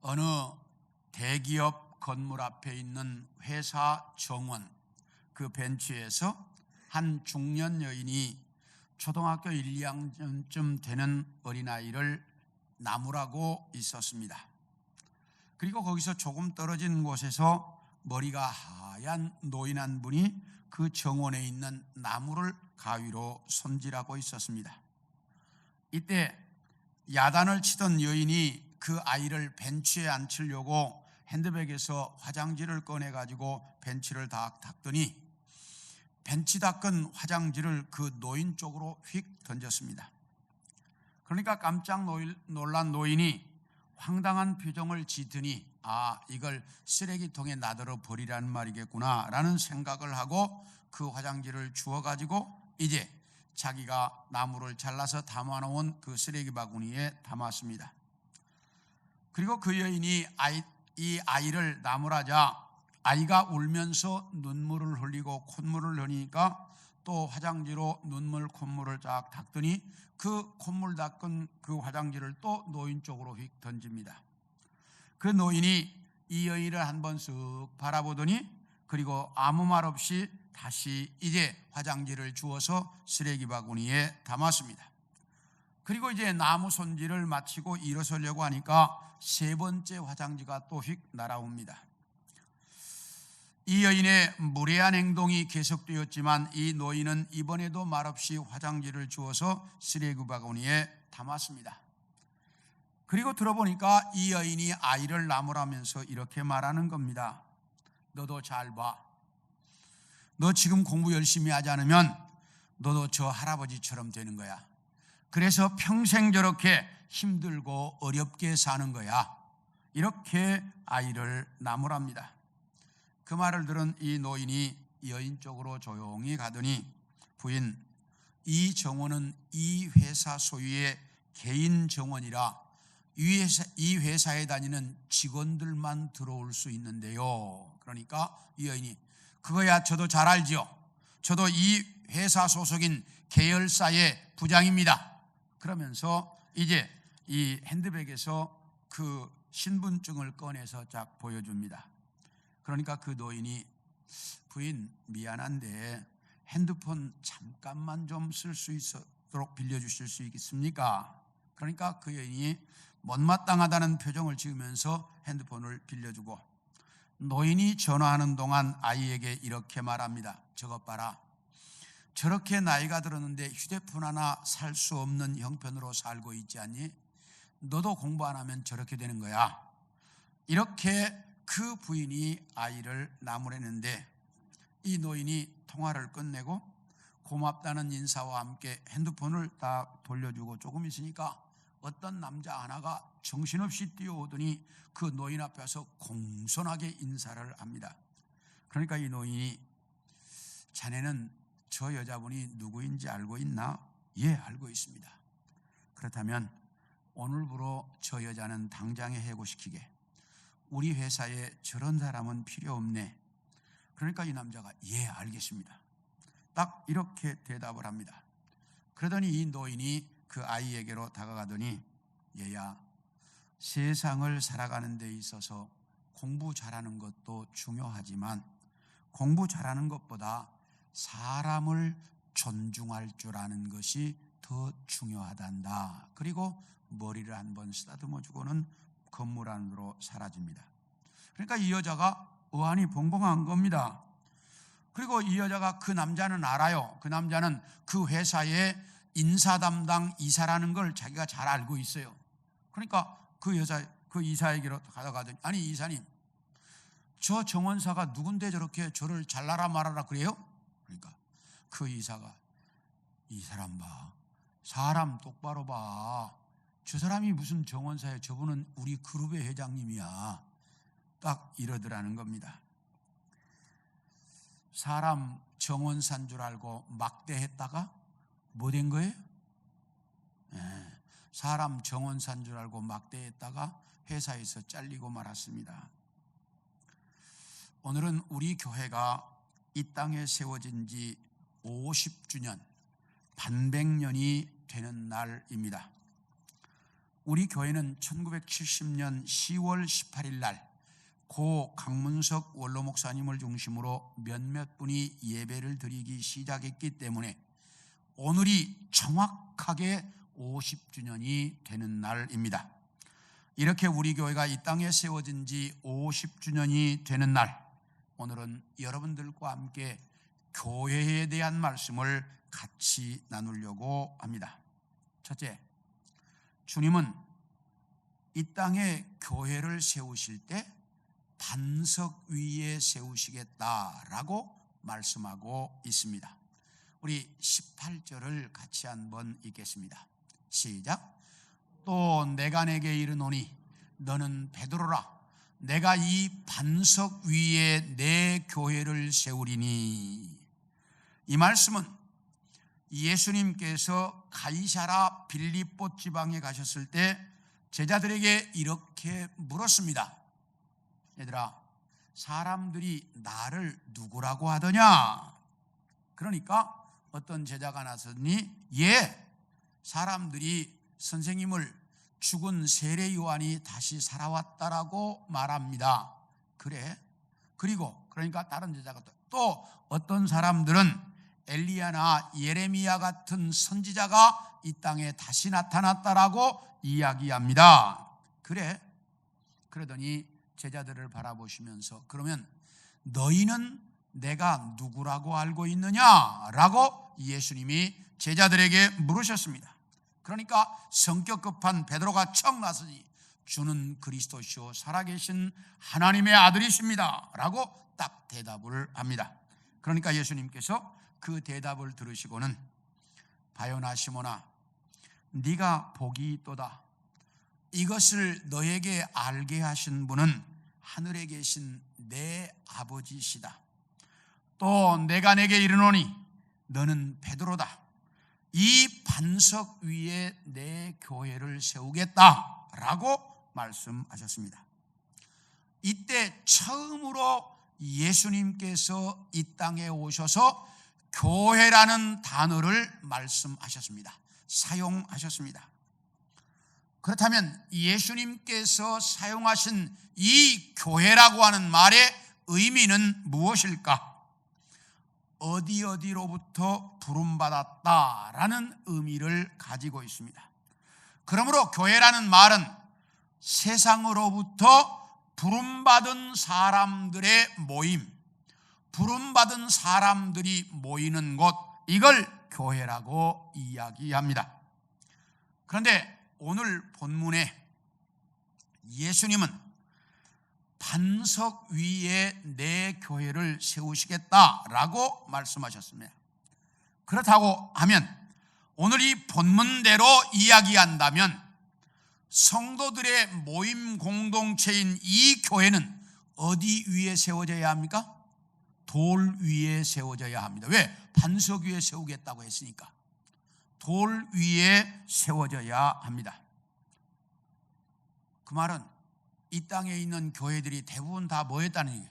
어느 대기업 건물 앞에 있는 회사 정원 그 벤치에서 한 중년 여인이 초등학교 1, 2학년쯤 되는 어린아이를 나무라고 있었습니다. 그리고 거기서 조금 떨어진 곳에서 머리가 하얀 노인 한 분이 그 정원에 있는 나무를 가위로 손질하고 있었습니다. 이때 야단을 치던 여인이 그 아이를 벤치에 앉히려고 핸드백에서 화장지를 꺼내가지고 벤치를 다 닦더니 벤치 닦은 화장지를 그 노인 쪽으로 휙 던졌습니다. 그러니까 깜짝 놀란 노인이 황당한 표정을 짓더니 이걸 쓰레기통에 놔둬 버리라는 말이겠구나 라는 생각을 하고 그 화장지를 주워가지고 이제 자기가 나무를 잘라서 담아놓은 그 쓰레기 바구니에 담았습니다. 그리고 그 여인이 이 아이를 나무라자 아이가 울면서 눈물을 흘리고 콧물을 흘리니까 또 화장지로 눈물 콧물을 쫙 닦더니 그 콧물 닦은 그 화장지를 또 노인 쪽으로 휙 던집니다. 그 노인이 이 여인을 한번 쓱 바라보더니 그리고 아무 말 없이 다시 이제 화장지를 주워서 쓰레기 바구니에 담았습니다. 그리고 이제 나무 손질을 마치고 일어서려고 하니까 세 번째 화장지가 또 휙 날아옵니다. 이 여인의 무례한 행동이 계속되었지만 이 노인은 이번에도 말없이 화장지를 주워서 쓰레기 바구니에 담았습니다. 그리고 들어보니까 이 여인이 아이를 나무라면서 이렇게 말하는 겁니다. 너도 잘 봐. 너 지금 공부 열심히 하지 않으면 너도 저 할아버지처럼 되는 거야. 그래서 평생 저렇게 힘들고 어렵게 사는 거야. 이렇게 아이를 나무랍니다. 그 말을 들은 이 노인이 여인 쪽으로 조용히 가더니 부인, 이 정원은 이 회사 소유의 개인 정원이라 이 회사에 다니는 직원들만 들어올 수 있는데요. 그러니까 이 여인이 그거야 저도 잘 알지요. 저도 이 회사 소속인 계열사의 부장입니다. 그러면서 이제 이 핸드백에서 그 신분증을 꺼내서 쫙 보여줍니다. 그러니까 그 노인이 부인 미안한데 핸드폰 잠깐만 좀 쓸 수 있도록 빌려주실 수 있겠습니까? 그러니까 그 여인이 못마땅하다는 표정을 지으면서 핸드폰을 빌려주고 노인이 전화하는 동안 아이에게 이렇게 말합니다. 저것 봐라. 저렇게 나이가 들었는데 휴대폰 하나 살 수 없는 형편으로 살고 있지 않니? 너도 공부 안 하면 저렇게 되는 거야. 이렇게 그 부인이 아이를 나무랬는데 이 노인이 통화를 끝내고 고맙다는 인사와 함께 핸드폰을 다 돌려주고 조금 있으니까 어떤 남자 하나가 정신없이 뛰어오더니 그 노인 앞에서 공손하게 인사를 합니다. 그러니까 이 노인이 자네는 저 여자분이 누구인지 알고 있나? 예, 알고 있습니다. 그렇다면 오늘부로 저 여자는 당장에 해고시키게. 우리 회사에 저런 사람은 필요 없네. 그러니까 이 남자가 예, 알겠습니다. 딱 이렇게 대답을 합니다. 그러더니 이 노인이 그 아이에게로 다가가더니 얘야, 세상을 살아가는 데 있어서 공부 잘하는 것도 중요하지만 공부 잘하는 것보다 사람을 존중할 줄 아는 것이 더 중요하단다. 그리고 머리를 한번 쓰다듬어 주고는 건물 안으로 사라집니다. 그러니까 이 여자가 어안이 벙벙한 겁니다. 그리고 이 여자가 그 남자는 알아요. 그 남자는 그 회사의 인사 담당 이사라는 걸 자기가 잘 알고 있어요. 그러니까 그 이사에게로 가져가더니 아니 이사님, 저 정원사가 누군데 저렇게 저를 잘라라 말아라 그래요? 그러니까 그 이사가 이 사람 봐. 사람 똑바로 봐. 저 사람이 무슨 정원사에 저분은 우리 그룹의 회장님이야. 딱 이러더라는 겁니다. 사람 정원사인 줄 알고 막대했다가 뭐 된 거예요? 사람 정원사인 줄 알고 막대했다가 회사에서 잘리고 말았습니다. 오늘은 우리 교회가 이 땅에 세워진 지 50주년, 반백년이 되는 날입니다. 우리 교회는 1970년 10월 18일 날 고 강문석 원로 목사님을 중심으로 몇몇 분이 예배를 드리기 시작했기 때문에 오늘이 정확하게 50주년이 되는 날입니다. 이렇게 우리 교회가 이 땅에 세워진 지 50주년이 되는 날, 오늘은 여러분들과 함께 교회에 대한 말씀을 같이 나누려고 합니다. 첫째, 주님은 이 땅에 교회를 세우실 때 반석 위에 세우시겠다라고 말씀하고 있습니다. 우리 18절을 같이 한번 읽겠습니다. 시작. 또 내가 내게 이르노니 너는 베드로라. 내가 이 반석 위에 내 교회를 세우리니. 이 말씀은 예수님께서 가이사라 빌립보 지방에 가셨을 때 제자들에게 이렇게 물었습니다. 얘들아, 사람들이 나를 누구라고 하더냐? 그러니까 어떤 제자가 나서니 사람들이 선생님을 죽은 세례 요한이 다시 살아왔다라고 말합니다. 그래? 그러니까 다른 제자가 또 어떤 사람들은 엘리야나 예레미야 같은 선지자가 이 땅에 다시 나타났다라고 이야기합니다. 그래? 그러더니 제자들을 바라보시면서 그러면 너희는 내가 누구라고 알고 있느냐라고 예수님이 제자들에게 물으셨습니다. 그러니까 성격 급한 베드로가 척 나서니 주는 그리스도시요 살아계신 하나님의 아들이십니다 라고 딱 대답을 합니다. 그러니까 예수님께서 그 대답을 들으시고는 바요나 시몬아, 네가 복이 있도다. 이것을 너에게 알게 하신 분은 하늘에 계신 내 아버지시다. 또 내가 내게 이르노니 너는 베드로다. 이 반석 위에 내 교회를 세우겠다라고 말씀하셨습니다. 이때 처음으로 예수님께서 이 땅에 오셔서 교회라는 단어를 말씀하셨습니다. 사용하셨습니다. 그렇다면 예수님께서 사용하신 이 교회라고 하는 말의 의미는 무엇일까? 어디로부터 부름받았다라는 의미를 가지고 있습니다. 그러므로 교회라는 말은 세상으로부터 부름받은 사람들의 모임, 부름받은 사람들이 모이는 곳, 이걸 교회라고 이야기합니다. 그런데 오늘 본문에 예수님은 반석 위에 내 교회를 세우시겠다라고 말씀하셨습니다. 그렇다고 하면 오늘 이 본문대로 이야기한다면 성도들의 모임 공동체인 이 교회는 어디 위에 세워져야 합니까? 돌 위에 세워져야 합니다. 왜? 반석 위에 세우겠다고 했으니까. 돌 위에 세워져야 합니다. 그 말은 이 땅에 있는 교회들이 대부분 다 뭐였다는 얘기예요?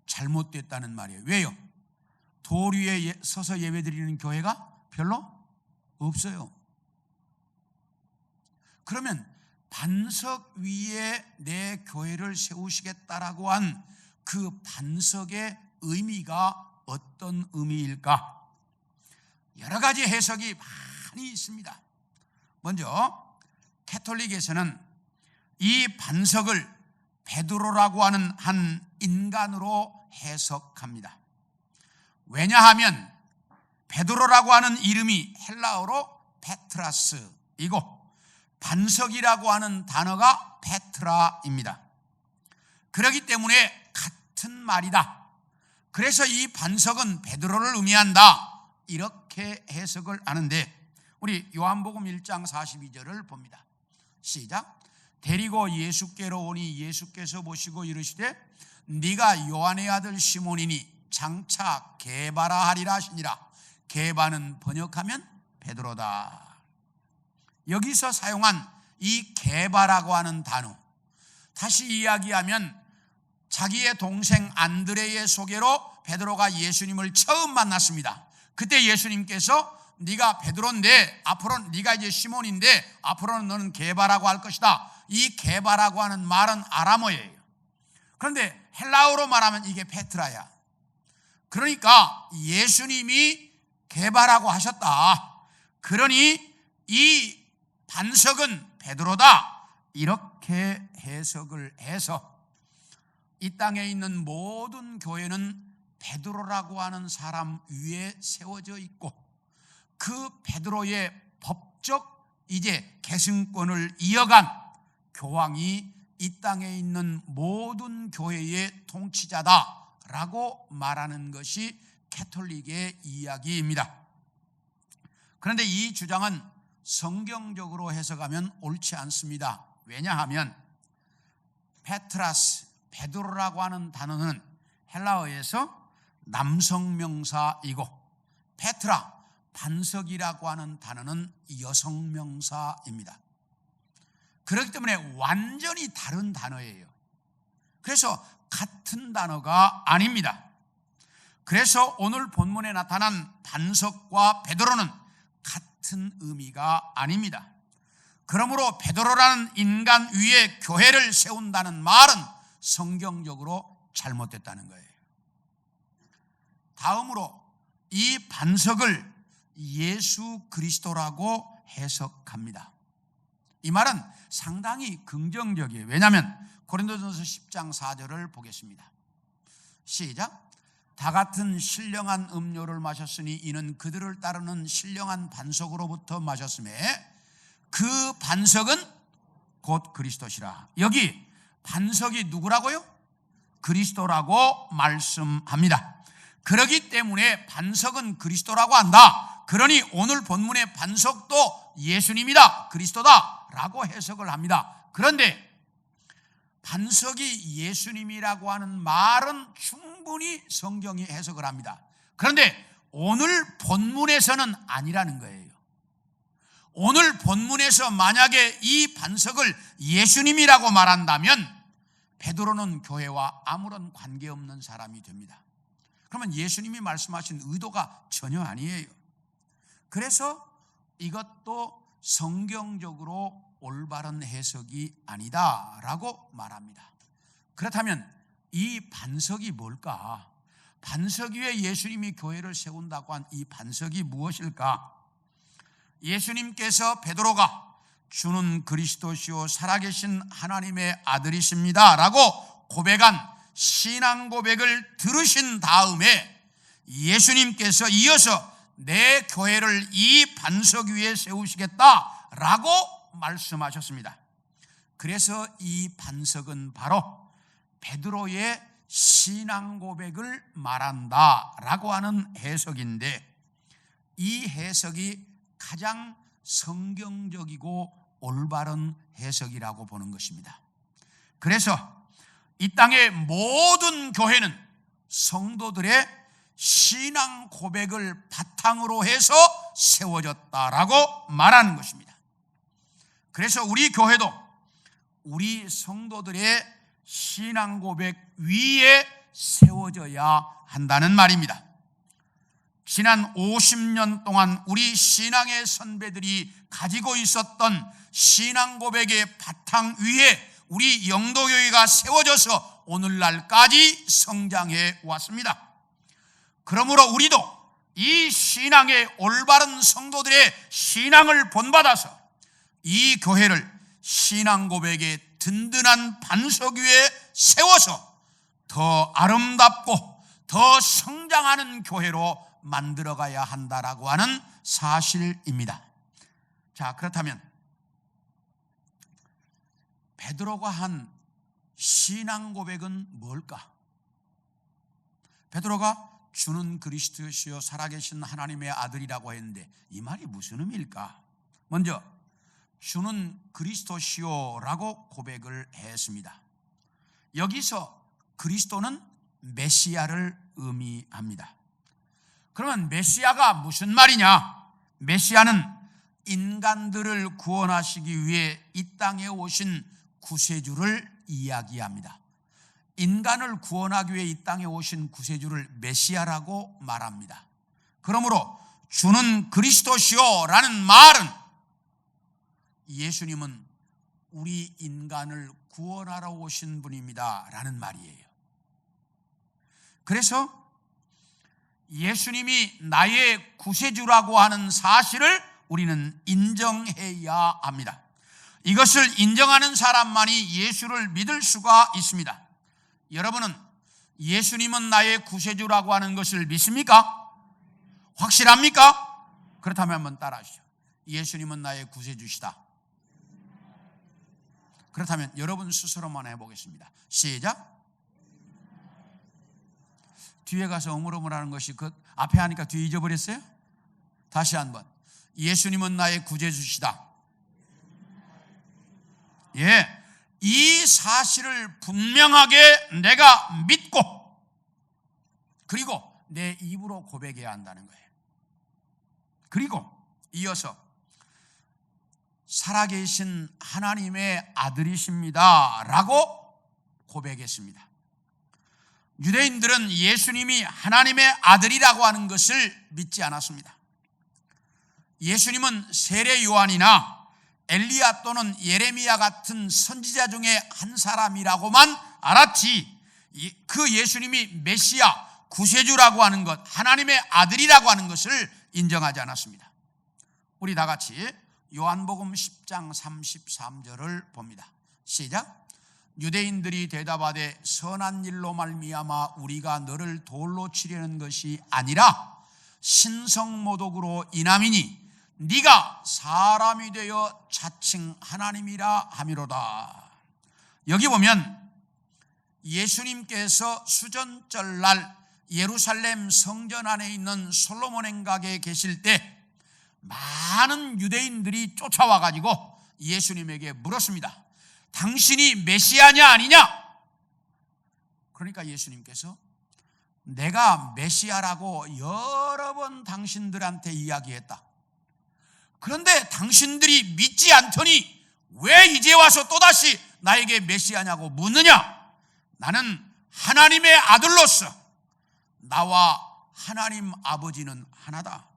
잘못됐다는 말이에요. 왜요? 돌 위에 서서 예배드리는 교회가 별로 없어요. 그러면 반석 위에 내 교회를 세우시겠다라고 한 그 반석의 의미가 어떤 의미일까? 여러 가지 해석이 많이 있습니다. 먼저 캐톨릭에서는 이 반석을 베드로라고 하는 한 인간으로 해석합니다. 왜냐하면 베드로라고 하는 이름이 헬라어로 페트라스이고 반석이라고 하는 단어가 페트라입니다. 그렇기 때문에 같은 말이다. 그래서 이 반석은 베드로를 의미한다. 이렇게 해석을 하는데 우리 요한복음 1장 42절을 봅니다. 시작. 데리고 예수께로 오니 예수께서 보시고 이르시되 네가 요한의 아들 시몬이니 장차 게바라 하리라 하시니라. 게바는 번역하면 베드로다. 여기서 사용한 이 게바라고 하는 단어, 다시 이야기하면 자기의 동생 안드레의 소개로 베드로가 예수님을 처음 만났습니다. 그때 예수님께서 네가 베드로인데 앞으로는 네가 이제 시몬인데 앞으로는 너는 게바라고 할 것이다. 이 게바라고 하는 말은 아람어예요. 그런데 헬라어로 말하면 이게 페트라야. 그러니까 예수님이 게바라고 하셨다. 그러니 이 반석은 베드로다. 이렇게 해석을 해서 이 땅에 있는 모든 교회는 베드로라고 하는 사람 위에 세워져 있고 그 베드로의 법적 이제 계승권을 이어간 교황이 이 땅에 있는 모든 교회의 통치자다라고 말하는 것이 캐톨릭의 이야기입니다. 그런데 이 주장은 성경적으로 해석하면 옳지 않습니다. 왜냐하면 페트라스, 베드로라고 하는 단어는 헬라어에서 남성명사이고 페트라, 반석이라고 하는 단어는 여성명사입니다. 그렇기 때문에 완전히 다른 단어예요. 그래서 같은 단어가 아닙니다. 그래서 오늘 본문에 나타난 반석과 베드로는 같은 의미가 아닙니다. 그러므로 베드로라는 인간 위에 교회를 세운다는 말은 성경적으로 잘못됐다는 거예요. 다음으로 이 반석을 예수 그리스도라고 해석합니다. 이 말은 상당히 긍정적이에요. 왜냐하면 고린도전서 10장 4절을 보겠습니다. 시작. 다 같은 신령한 음료를 마셨으니 이는 그들을 따르는 신령한 반석으로부터 마셨음에 그 반석은 곧 그리스도시라. 여기 반석이 누구라고요? 그리스도라고 말씀합니다. 그렇기 때문에 반석은 그리스도라고 한다. 그러니 오늘 본문의 반석도 예수님이다, 그리스도다 라고 해석을 합니다. 그런데 반석이 예수님이라고 하는 말은 충분히 성경이 해석을 합니다. 그런데 오늘 본문에서는 아니라는 거예요. 오늘 본문에서 만약에 이 반석을 예수님이라고 말한다면 베드로는 교회와 아무런 관계없는 사람이 됩니다. 그러면 예수님이 말씀하신 의도가 전혀 아니에요. 그래서 이것도 성경적으로 올바른 해석이 아니다라고 말합니다. 그렇다면 이 반석이 뭘까? 반석 위에 예수님이 교회를 세운다고 한 이 반석이 무엇일까? 예수님께서 베드로가 주는 그리스도시요 살아계신 하나님의 아들이십니다 라고 고백한 신앙 고백을 들으신 다음에 예수님께서 이어서 내 교회를 이 반석 위에 세우시겠다라고 말씀하셨습니다. 그래서 이 반석은 바로 베드로의 신앙 고백을 말한다라고 하는 해석인데 이 해석이 가장 성경적이고 올바른 해석이라고 보는 것입니다. 그래서 이 땅의 모든 교회는 성도들의 신앙 고백을 바탕으로 해서 세워졌다라고 말하는 것입니다. 그래서 우리 교회도 우리 성도들의 신앙 고백 위에 세워져야 한다는 말입니다. 지난 50년 동안 우리 신앙의 선배들이 가지고 있었던 신앙 고백의 바탕 위에 우리 영도교회가 세워져서 오늘날까지 성장해 왔습니다. 그러므로 우리도 이 신앙의 올바른 성도들의 신앙을 본받아서 이 교회를 신앙 고백의 든든한 반석 위에 세워서 더 아름답고 더 성장하는 교회로 만들어가야 한다라고 하는 사실입니다. 자, 그렇다면 베드로가 한 신앙 고백은 뭘까? 베드로가 주는 그리스도시요 살아계신 하나님의 아들이라고 했는데 이 말이 무슨 의미일까? 먼저 주는 그리스도시요라고 고백을 했습니다. 여기서 그리스도는 메시아를 의미합니다. 그러면 메시아가 무슨 말이냐? 메시아는 인간들을 구원하시기 위해 이 땅에 오신 구세주를 이야기합니다. 인간을 구원하기 위해 이 땅에 오신 구세주를 메시아라고 말합니다. 그러므로 주는 그리스도시오라는 말은 예수님은 우리 인간을 구원하러 오신 분입니다 라는 말이에요. 그래서 예수님이 나의 구세주라고 하는 사실을 우리는 인정해야 합니다. 이것을 인정하는 사람만이 예수를 믿을 수가 있습니다. 여러분은 예수님은 나의 구세주라고 하는 것을 믿습니까? 확실합니까? 그렇다면 한번 따라하시죠. 예수님은 나의 구세주시다. 그렇다면 여러분 스스로만 해보겠습니다. 시작. 뒤에 가서 어물어물하는 것이 그 앞에 하니까 뒤에 잊어버렸어요? 다시 한번. 예수님은 나의 구세주시다. 예, 이 사실을 분명하게 내가 믿고 그리고 내 입으로 고백해야 한다는 거예요. 그리고 이어서 살아계신 하나님의 아들이십니다 라고 고백했습니다. 유대인들은 예수님이 하나님의 아들이라고 하는 것을 믿지 않았습니다. 예수님은 세례 요한이나 엘리야 또는 예레미야 같은 선지자 중에 한 사람이라고만 알았지, 그 예수님이 메시아, 구세주라고 하는 것, 하나님의 아들이라고 하는 것을 인정하지 않았습니다. 우리 다 같이 요한복음 10장 33절을 봅니다. 시작. 유대인들이 대답하되 선한 일로 말미암아 우리가 너를 돌로 치려는 것이 아니라 신성모독으로 인함이니 네가 사람이 되어 자칭 하나님이라 함이로다. 여기 보면 예수님께서 수전절날 예루살렘 성전 안에 있는 솔로몬 행각에 계실 때 많은 유대인들이 쫓아와 가지고 예수님에게 물었습니다. 당신이 메시아냐 아니냐? 그러니까 예수님께서 내가 메시아라고 여러 번 당신들한테 이야기했다. 그런데 당신들이 믿지 않더니 왜 이제 와서 또다시 나에게 메시아냐고 묻느냐? 나는 하나님의 아들로서 나와 하나님 아버지는 하나다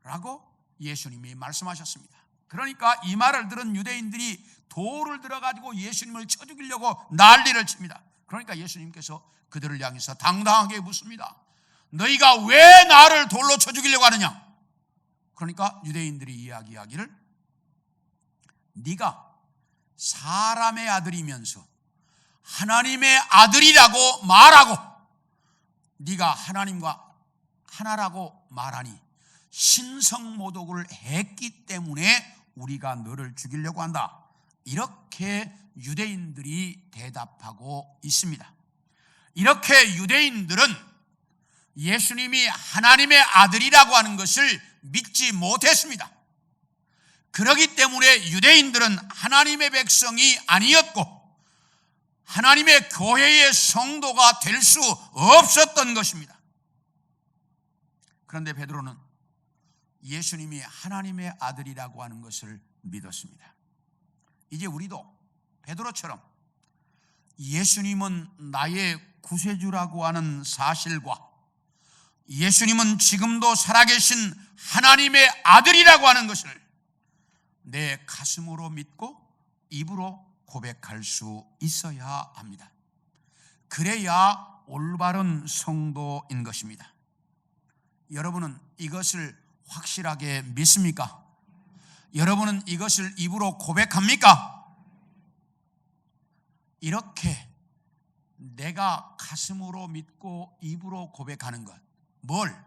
라고 예수님이 말씀하셨습니다. 그러니까 이 말을 들은 유대인들이 돌을 들어가지고 예수님을 쳐 죽이려고 난리를 칩니다. 그러니까 예수님께서 그들을 향해서 당당하게 묻습니다. 너희가 왜 나를 돌로 쳐 죽이려고 하느냐? 그러니까 유대인들이 이야기하기를 네가 사람의 아들이면서 하나님의 아들이라고 말하고 네가 하나님과 하나라고 말하니 신성모독을 했기 때문에 우리가 너를 죽이려고 한다. 이렇게 유대인들이 대답하고 있습니다. 이렇게 유대인들은 예수님이 하나님의 아들이라고 하는 것을 믿지 못했습니다. 그렇기 때문에 유대인들은 하나님의 백성이 아니었고 하나님의 교회의 성도가 될 수 없었던 것입니다. 그런데 베드로는 예수님이 하나님의 아들이라고 하는 것을 믿었습니다. 이제 우리도 베드로처럼 예수님은 나의 구세주라고 하는 사실과 예수님은 지금도 살아계신 하나님의 아들이라고 하는 것을 내 가슴으로 믿고 입으로 고백할 수 있어야 합니다. 그래야 올바른 성도인 것입니다. 여러분은 이것을 확실하게 믿습니까? 여러분은 이것을 입으로 고백합니까? 이렇게 내가 가슴으로 믿고 입으로 고백하는 것, 뭘?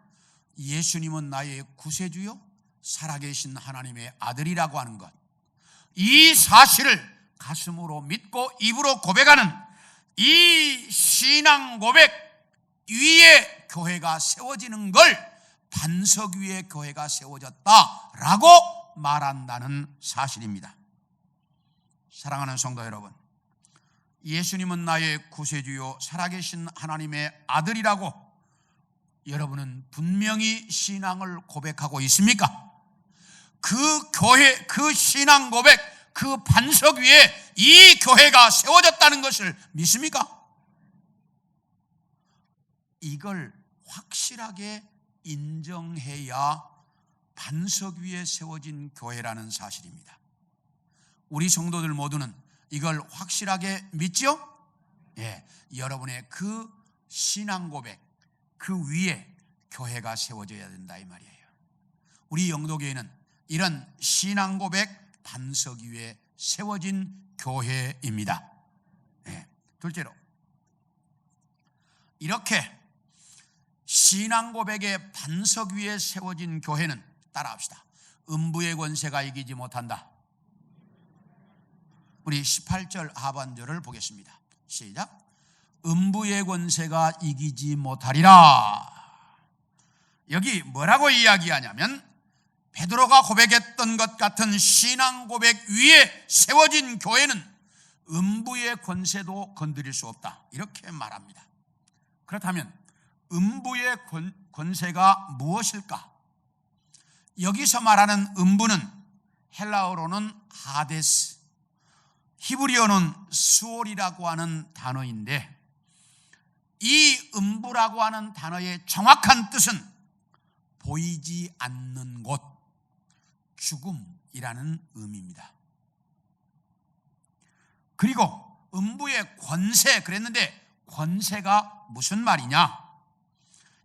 예수님은 나의 구세주요 살아계신 하나님의 아들이라고 하는 것, 이 사실을 가슴으로 믿고 입으로 고백하는 이 신앙 고백 위에 교회가 세워지는 걸 반석 위에 교회가 세워졌다라고 말한다는 사실입니다. 사랑하는 성도 여러분, 예수님은 나의 구세주요 살아계신 하나님의 아들이라고 여러분은 분명히 신앙을 고백하고 있습니까? 그 교회, 그 신앙 고백, 그 반석 위에 이 교회가 세워졌다는 것을 믿습니까? 이걸 확실하게 인정해야 반석 위에 세워진 교회라는 사실입니다. 우리 성도들 모두는 이걸 확실하게 믿죠? 예, 여러분의 그 신앙 고백, 그 위에 교회가 세워져야 된다 이 말이에요. 우리 영도교회는 이런 신앙 고백 반석 위에 세워진 교회입니다. 예, 둘째로 이렇게 신앙 고백의 반석 위에 세워진 교회는 따라합시다. 음부의 권세가 이기지 못한다. 우리 18절 하반절을 보겠습니다. 시작. 음부의 권세가 이기지 못하리라. 여기 뭐라고 이야기하냐면 베드로가 고백했던 것 같은 신앙 고백 위에 세워진 교회는 음부의 권세도 건드릴 수 없다, 이렇게 말합니다. 그렇다면 음부의 권세가 무엇일까? 여기서 말하는 음부는 헬라어로는 하데스, 히브리어는 수올이라고 하는 단어인데, 이 음부라고 하는 단어의 정확한 뜻은 보이지 않는 곳, 죽음이라는 의미입니다. 그리고 음부의 권세 그랬는데 권세가 무슨 말이냐?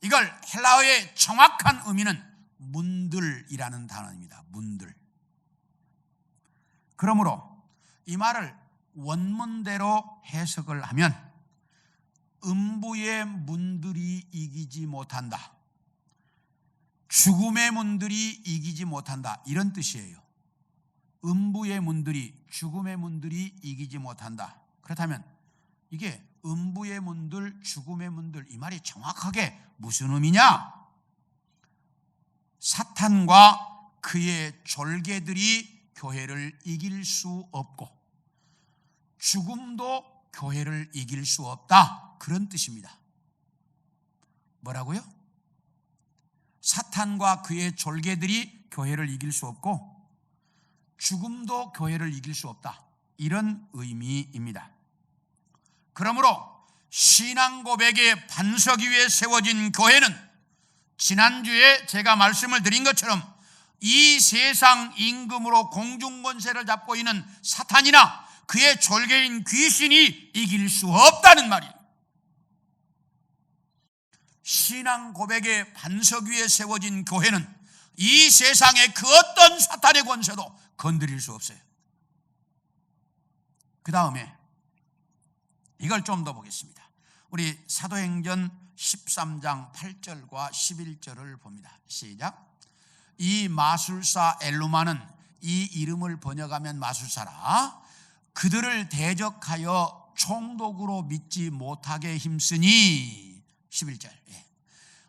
이걸 헬라어의 정확한 의미는 문들이라는 단어입니다. 문들. 그러므로 이 말을 원문대로 해석을 하면 음부의 문들이 이기지 못한다, 죽음의 문들이 이기지 못한다, 이런 뜻이에요. 음부의 문들이, 죽음의 문들이 이기지 못한다. 그렇다면 이게 음부의 문들, 죽음의 문들, 이 말이 정확하게 무슨 의미냐? 사탄과 그의 졸개들이 교회를 이길 수 없고 죽음도 교회를 이길 수 없다, 그런 뜻입니다. 뭐라고요? 사탄과 그의 졸개들이 교회를 이길 수 없고 죽음도 교회를 이길 수 없다, 이런 의미입니다. 그러므로 신앙 고백의 반석 위에 세워진 교회는 지난주에 제가 말씀을 드린 것처럼 이 세상 임금으로 공중권세를 잡고 있는 사탄이나 그의 졸개인 귀신이 이길 수 없다는 말이에요. 신앙 고백의 반석 위에 세워진 교회는 이 세상의 그 어떤 사탄의 권세도 건드릴 수 없어요. 그 다음에 이걸 좀 더 보겠습니다. 우리 사도행전 13장 8절과 11절을 봅니다. 시작. 이 마술사 엘루마는, 이 이름을 번역하면 마술사라, 그들을 대적하여 총독으로 믿지 못하게 힘쓰니, 11절.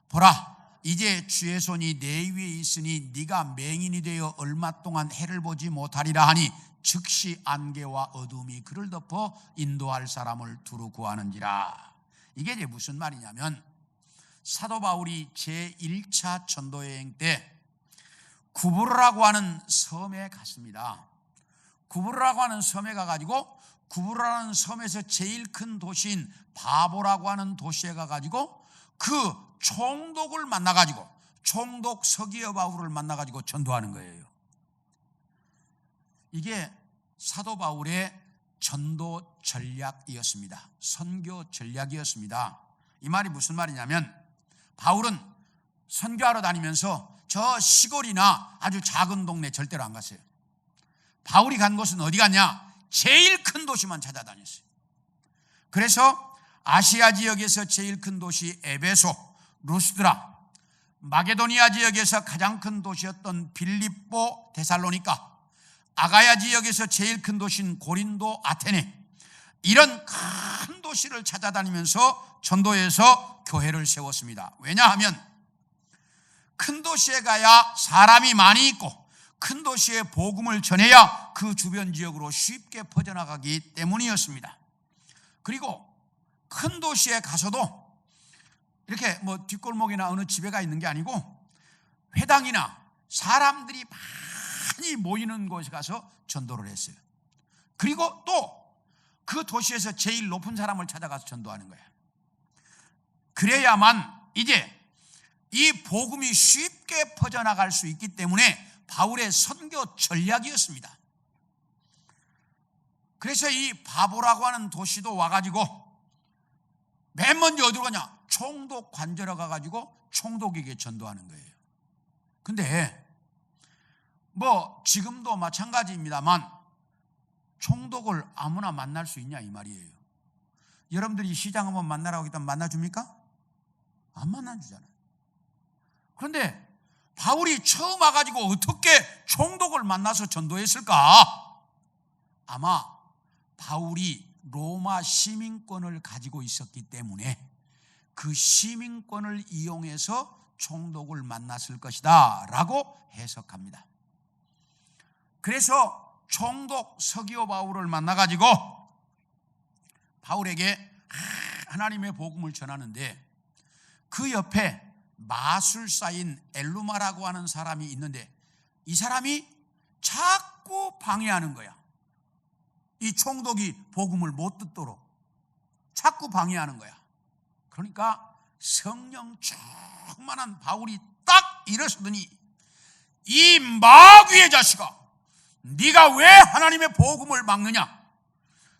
보라, 이제 주의 손이 내 위에 있으니 네가 맹인이 되어 얼마 동안 해를 보지 못하리라 하니 즉시 안개와 어둠이 그를 덮어 인도할 사람을 두루 구하는지라. 이게 이제 무슨 말이냐면 사도 바울이 제1차 전도여행 때 구브로라고 하는 섬에 갔습니다. 구브로라고 하는 섬에 가가지고 구브로라는 섬에서 제일 큰 도시인 바보라고 하는 도시에 가가지고 그 총독을 만나가지고, 총독 서기어 바울을 만나가지고 전도하는 거예요. 이게 사도 바울의 전도 전략이었습니다. 선교 전략이었습니다. 이 말이 무슨 말이냐면 바울은 선교하러 다니면서 저 시골이나 아주 작은 동네 절대로 안 갔어요. 바울이 간 곳은 어디 갔냐? 제일 큰 도시만 찾아다녔어요. 그래서 아시아 지역에서 제일 큰 도시 에베소, 루스드라, 마게도니아 지역에서 가장 큰 도시였던 빌립보, 데살로니가, 아가야 지역에서 제일 큰 도시인 고린도, 아테네, 이런 큰 도시를 찾아다니면서 전도해서 교회를 세웠습니다. 왜냐하면 큰 도시에 가야 사람이 많이 있고 큰 도시에 복음을 전해야 그 주변 지역으로 쉽게 퍼져나가기 때문이었습니다. 그리고 큰 도시에 가서도 이렇게 뭐 뒷골목이나 어느 집에가 있는 게 아니고 회당이나 사람들이 많이 모이는 곳에 가서 전도를 했어요. 그리고 또 그 도시에서 제일 높은 사람을 찾아가서 전도하는 거예요. 그래야만 이제 이 복음이 쉽게 퍼져나갈 수 있기 때문에 바울의 선교 전략이었습니다. 그래서 이 바보라고 하는 도시도 와가지고 맨 먼저 어디로 가냐? 총독 관저로 가가지고 총독에게 전도하는 거예요. 근데 뭐 지금도 마찬가지입니다만 총독을 아무나 만날 수 있냐 이 말이에요. 여러분들이 시장 한번 만나라고 했다면 만나줍니까? 안 만나주잖아요. 그런데 바울이 처음 와가지고 어떻게 총독을 만나서 전도했을까? 아마 바울이 로마 시민권을 가지고 있었기 때문에 그 시민권을 이용해서 총독을 만났을 것이다 라고 해석합니다. 그래서 총독 서기오 바울을 만나가지고 바울에게 하나님의 복음을 전하는데 그 옆에 마술사인 엘루마라고 하는 사람이 있는데 이 사람이 자꾸 방해하는 거야. 이 총독이 복음을 못 듣도록 자꾸 방해하는 거야. 그러니까 성령 충만한 바울이 딱 일어서더니 이 마귀의 자식아, 네가 왜 하나님의 복음을 막느냐?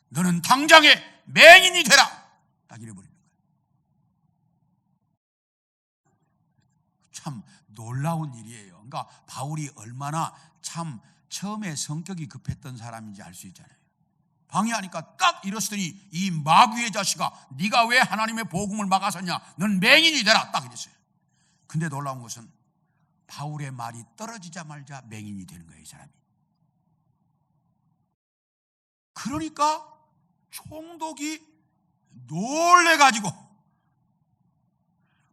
너는 당장에 맹인이 되라. 딱 이래버리는 거야. 참 놀라운 일이에요. 그러니까 바울이 얼마나 참 처음에 성격이 급했던 사람인지 알 수 있잖아요. 방해하니까 딱 일었더니 이 마귀의 자식아, 네가 왜 하나님의 복음을 막아섰냐? 넌 맹인이 되라. 딱 이랬어요. 근데 놀라운 것은 바울의 말이 떨어지자마자 맹인이 되는 거예요, 이 사람이. 그러니까 총독이 놀래가지고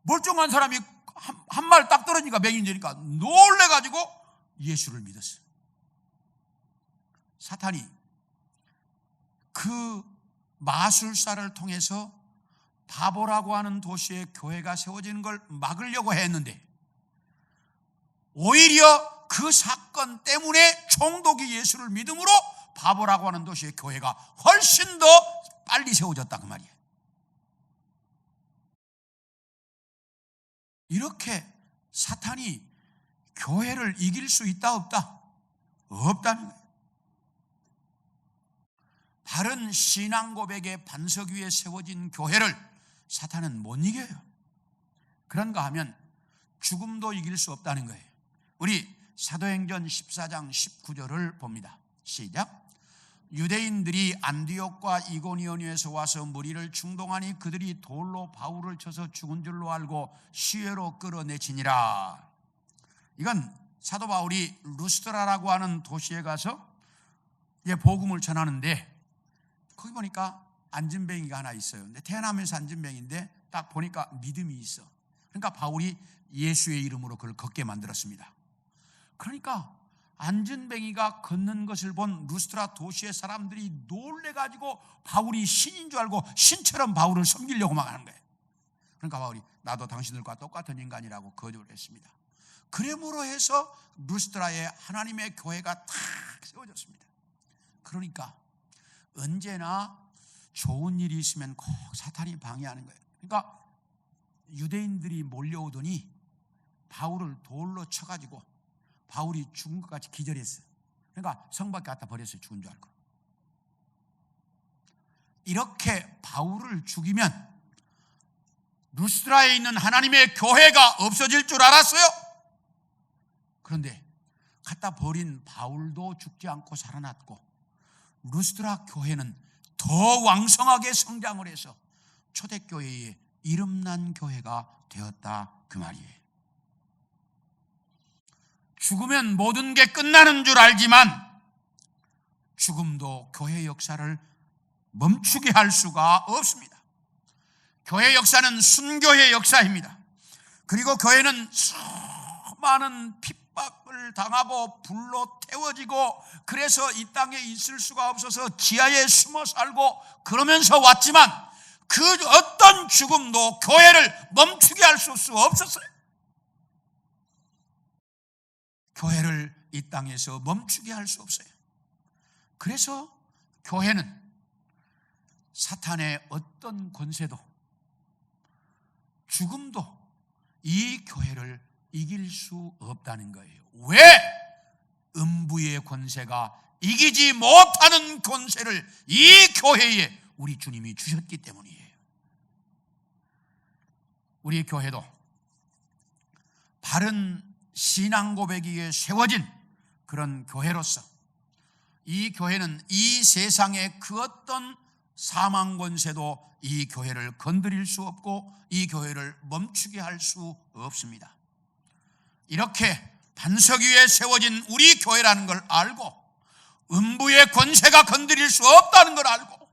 멀쩡한 사람이 한 말 딱 떨어지니까 맹인이 되니까 놀래가지고 예수를 믿었어요. 사탄이 그 마술사를 통해서 바보라고 하는 도시에 교회가 세워지는 걸 막으려고 했는데 오히려 그 사건 때문에 총독이 예수를 믿음으로 바보라고 하는 도시의 교회가 훨씬 더 빨리 세워졌다 그 말이에요. 이렇게 사탄이 교회를 이길 수 있다 없다? 없다는 거예요. 바른 신앙 고백의 반석 위에 세워진 교회를 사탄은 못 이겨요. 그런가 하면 죽음도 이길 수 없다는 거예요. 우리 사도행전 14장 19절을 봅니다. 시작. 유대인들이 안디옥과 이고니온에서 와서 무리를 충동하니 그들이 돌로 바울을 쳐서 죽은 줄로 알고 시외로 끌어내치니라. 이건 사도 바울이 루스드라라고 하는 도시에 가서 이제 복음을 전하는데 거기 보니까 안진뱅이가 하나 있어요. 근데 태어나면서 안진뱅인데 딱 보니까 믿음이 있어. 그러니까 바울이 예수의 이름으로 그걸 걷게 만들었습니다. 그러니까 안진뱅이가 걷는 것을 본 루스드라 도시의 사람들이 놀래가지고 바울이 신인 줄 알고 신처럼 바울을 섬기려고 막 하는 거예요. 그러니까 바울이 나도 당신들과 똑같은 인간이라고 거절을 했습니다. 그러므로 해서 루스드라에 하나님의 교회가 탁 세워졌습니다. 그러니까 언제나 좋은 일이 있으면 꼭 사탄이 방해하는 거예요. 그러니까 유대인들이 몰려오더니 바울을 돌로 쳐가지고 바울이 죽은 것 같이 기절했어요. 그러니까 성 밖에 갖다 버렸어요. 죽은 줄 알고. 이렇게 바울을 죽이면 루스드라에 있는 하나님의 교회가 없어질 줄 알았어요. 그런데 갖다 버린 바울도 죽지 않고 살아났고 루스드라 교회는 더 왕성하게 성장을 해서 초대교회의 이름난 교회가 되었다 그 말이에요. 죽으면 모든 게 끝나는 줄 알지만 죽음도 교회 역사를 멈추게 할 수가 없습니다. 교회 역사는 순교의 역사입니다. 그리고 교회는 수많은 핍박을 당하고 불로 태워지고 그래서 이 땅에 있을 수가 없어서 지하에 숨어 살고 그러면서 왔지만 그 어떤 죽음도 교회를 멈추게 할 수 없었어요. 교회를 이 땅에서 멈추게 할 수 없어요. 그래서 교회는 사탄의 어떤 권세도 죽음도 이 교회를 이길 수 없다는 거예요. 왜? 음부의 권세가 이기지 못하는 권세를 이 교회에 우리 주님이 주셨기 때문이에요. 우리 교회도 바른 신앙 고백 위에 세워진 그런 교회로서 이 교회는 이 세상의 그 어떤 사망 권세도 이 교회를 건드릴 수 없고 이 교회를 멈추게 할 수 없습니다. 이렇게 반석 위에 세워진 우리 교회라는 걸 알고 음부의 권세가 건드릴 수 없다는 걸 알고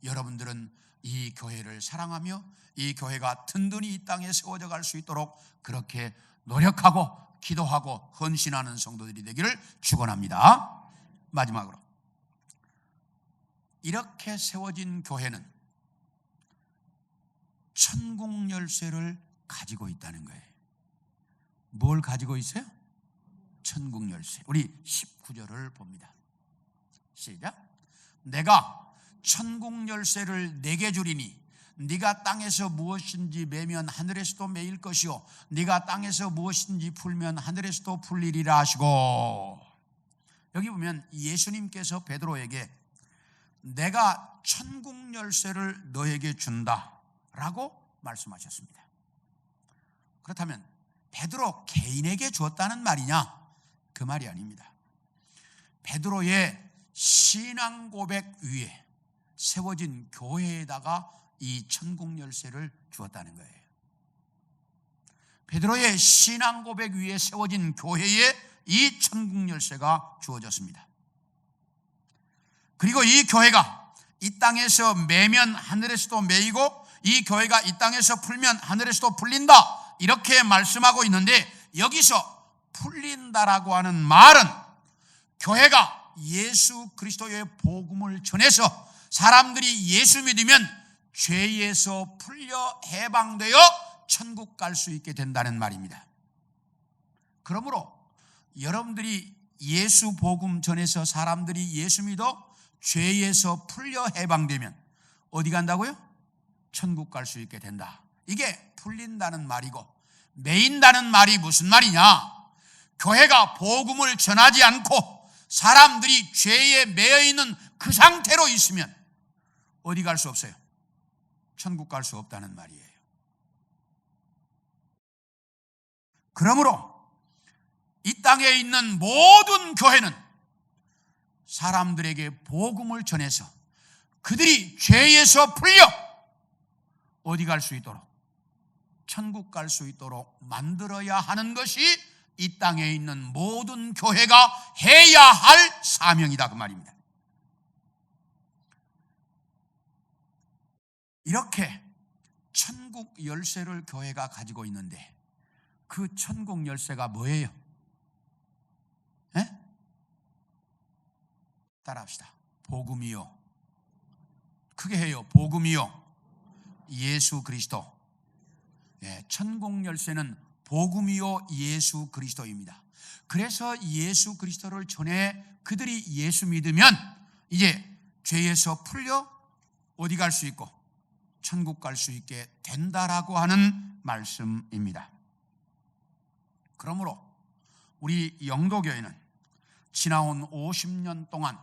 여러분들은 이 교회를 사랑하며 이 교회가 든든히 이 땅에 세워져 갈 수 있도록 그렇게 노력하고 기도하고 헌신하는 성도들이 되기를 축원합니다. 마지막으로 이렇게 세워진 교회는 천국 열쇠를 가지고 있다는 거예요. 뭘 가지고 있어요? 천국 열쇠. 우리 19절을 봅니다. 시작. 내가 천국 열쇠를 내게 주리니 네가 땅에서 무엇인지 매면 하늘에서도 매일 것이요 네가 땅에서 무엇인지 풀면 하늘에서도 풀리리라 하시고, 여기 보면 예수님께서 베드로에게 내가 천국 열쇠를 너에게 준다라고 말씀하셨습니다. 그렇다면 베드로 개인에게 주었다는 말이냐? 그 말이 아닙니다. 베드로의 신앙 고백 위에 세워진 교회에다가 이 천국 열쇠를 주었다는 거예요. 베드로의 신앙 고백 위에 세워진 교회에 이 천국 열쇠가 주어졌습니다. 그리고 이 교회가 이 땅에서 매면 하늘에서도 매이고 이 교회가 이 땅에서 풀면 하늘에서도 풀린다, 이렇게 말씀하고 있는데, 여기서 풀린다라고 하는 말은 교회가 예수 그리스도의 복음을 전해서 사람들이 예수 믿으면 죄에서 풀려 해방되어 천국 갈 수 있게 된다는 말입니다. 그러므로 여러분들이 예수 복음 전해서 사람들이 예수 믿어 죄에서 풀려 해방되면 어디 간다고요? 천국 갈 수 있게 된다. 이게 풀린다는 말이고, 매인다는 말이 무슨 말이냐? 교회가 복음을 전하지 않고 사람들이 죄에 매여 있는 그 상태로 있으면 어디 갈 수 없어요? 천국 갈 수 없다는 말이에요. 그러므로 이 땅에 있는 모든 교회는 사람들에게 복음을 전해서 그들이 죄에서 풀려 어디 갈 수 있도록, 천국 갈 수 있도록 만들어야 하는 것이 이 땅에 있는 모든 교회가 해야 할 사명이다, 그 말입니다. 이렇게 천국 열쇠를 교회가 가지고 있는데 그 천국 열쇠가 뭐예요? 에? 따라합시다. 복음이요. 크게 해요. 복음이요. 예수 그리스도. 예, 천국 열쇠는 복음이요 예수 그리스도입니다. 그래서 예수 그리스도를 전해 그들이 예수 믿으면 이제 죄에서 풀려 어디 갈 수 있고 천국 갈 수 있게 된다라고 하는 말씀입니다. 그러므로 우리 영도교회는 지나온 50년 동안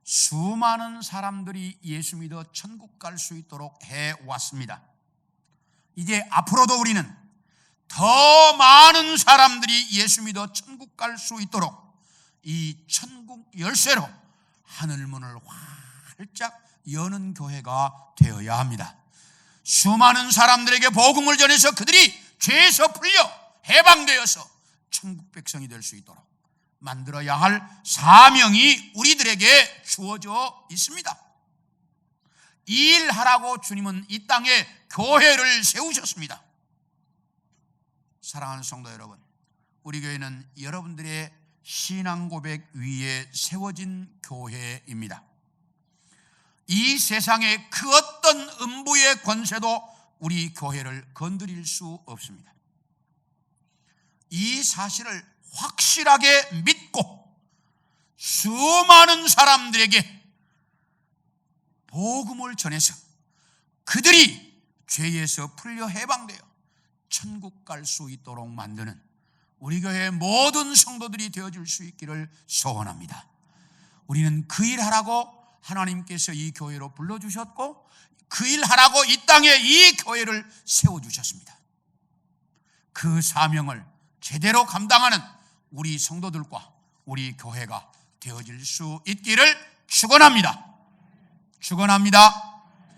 수많은 사람들이 예수 믿어 천국 갈 수 있도록 해왔습니다. 이제 앞으로도 우리는 더 많은 사람들이 예수 믿어 천국 갈 수 있도록 이 천국 열쇠로 하늘문을 활짝 여는 교회가 되어야 합니다. 수많은 사람들에게 복음을 전해서 그들이 죄에서 풀려 해방되어서 천국 백성이 될 수 있도록 만들어야 할 사명이 우리들에게 주어져 있습니다. 이 일하라고 주님은 이 땅에 교회를 세우셨습니다. 사랑하는 성도 여러분, 우리 교회는 여러분들의 신앙 고백 위에 세워진 교회입니다. 이 세상의 그 어떤 음부의 권세도 우리 교회를 건드릴 수 없습니다. 이 사실을 확실하게 믿고 수많은 사람들에게 복음을 전해서 그들이 죄에서 풀려 해방되어 천국 갈 수 있도록 만드는 우리 교회의 모든 성도들이 되어줄 수 있기를 소원합니다. 우리는 그 일 하라고 하나님께서 이 교회로 불러주셨고 그 일 하라고 이 땅에 이 교회를 세워주셨습니다. 그 사명을 제대로 감당하는 우리 성도들과 우리 교회가 되어질 수 있기를 축원합니다. 축원합니다.